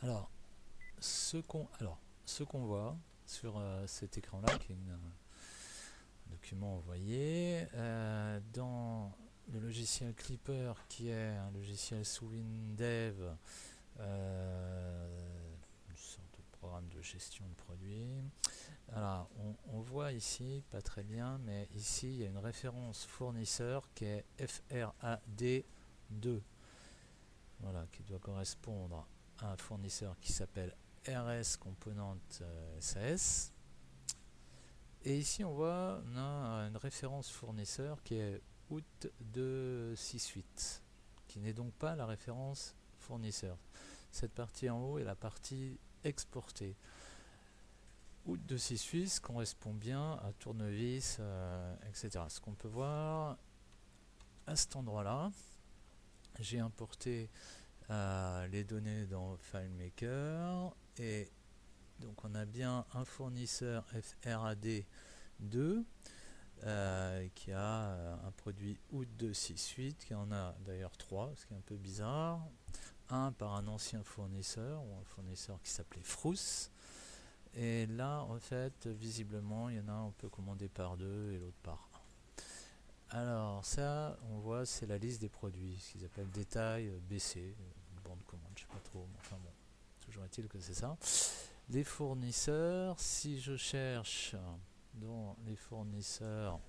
Alors, ce qu'on voit sur cet écran-là, qui est un document envoyé, dans le logiciel Clipper, qui est un logiciel sous WinDev, une sorte de programme de gestion de produits. Alors, on voit ici, pas très bien, mais ici il y a une référence fournisseur qui est FRAD2, voilà, qui doit correspondre à un fournisseur qui s'appelle RS Component SAS. Et ici on voit on a une référence fournisseur qui est out268, qui n'est donc pas la référence fournisseur. Cette partie en haut est la partie exportée. Out268 correspond bien à tournevis, etc. Ce qu'on peut voir à cet endroit-là, j'ai importé les données dans FileMaker et donc on a bien un fournisseur FRAD2 qui a un produit out268, qui en a d'ailleurs 3, ce qui est un peu bizarre. Un par un ancien fournisseur, ou un fournisseur qui s'appelait Frous. Et là, en fait, visiblement, il y en a un, on peut commander par 2 et l'autre par 1. Alors ça, on voit, c'est la liste des produits, ce qu'ils appellent détail BC, bande de commande, je sais pas trop, mais enfin bon, toujours est-il que c'est ça. Les fournisseurs, si je cherche dans les fournisseurs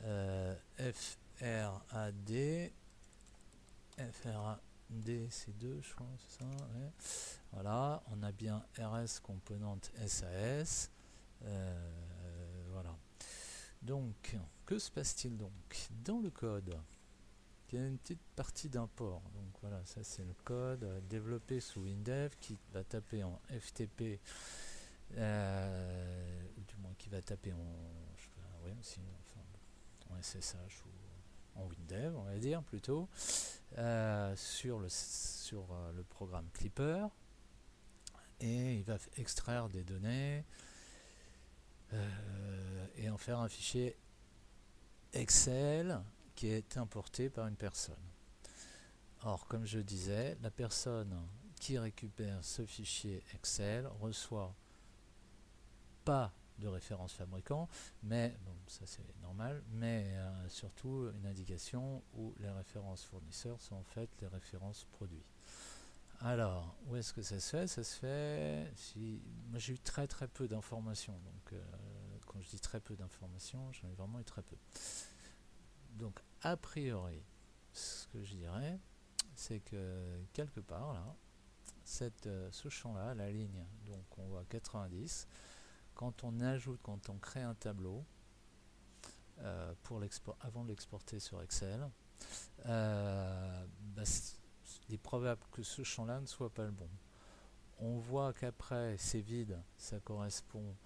FRAD c'est 2, je crois, c'est ça, ouais. Voilà, on a bien RS Component SAS, voilà. Donc, que se passe-t-il donc dans le code? Il y a une petite partie d'import. Donc voilà, ça c'est le code développé sous WinDev qui va taper en FTP, ou du moins qui va taper en, je sais pas, ouais, aussi, enfin, en SSH ou en WinDev, on va dire plutôt, sur le programme Clipper, et il va extraire des données et en faire un fichier Excel qui est importé par une personne. Or, comme je disais, la personne qui récupère ce fichier Excel reçoit pas de référence fabricant, mais bon, ça c'est normal, mais surtout une indication où les références fournisseurs sont en fait les références produits. Alors, où est-ce que ça se fait? Ça se fait si moi j'ai eu très peu d'informations, donc quand je dis très peu d'informations, j'en ai vraiment eu très peu. Donc a priori, ce que je dirais, c'est que quelque part là, ce champ-là, la ligne, donc on voit 90, quand on crée un tableau avant de l'exporter sur Excel, il est probable que ce champ-là ne soit pas le bon. On voit qu'après c'est vide, ça correspond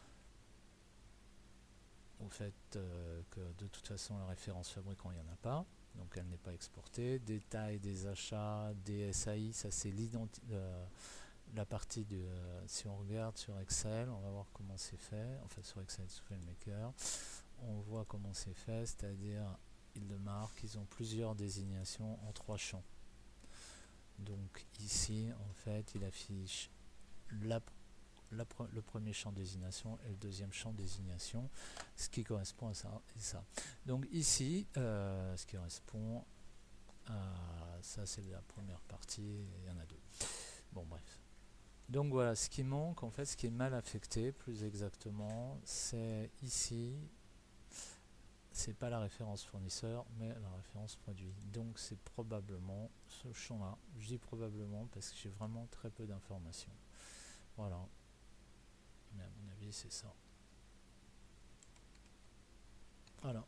au fait que de toute façon la référence fabricant il n'y en a pas, donc elle n'est pas exportée. Détail des achats, des SAI, ça c'est la partie de, si on regarde sur Excel, on va voir comment c'est fait, enfin sur Excel sous FileMaker, on voit comment c'est fait, c'est-à-dire ils le marquent, ils ont plusieurs désignations en 3 champs. Donc ici en fait il affiche le premier champ désignation et le deuxième champ désignation, ce qui correspond à ça et ça. Donc ici, ce qui correspond à ça, c'est la première partie, il y en a 2. Bon, bref. Donc voilà, ce qui manque, en fait, ce qui est mal affecté, plus exactement, c'est ici, c'est pas la référence fournisseur, mais la référence produit. Donc c'est probablement ce champ-là. Je dis probablement parce que j'ai vraiment très peu d'informations. Voilà. Mais à mon avis, c'est ça. Voilà.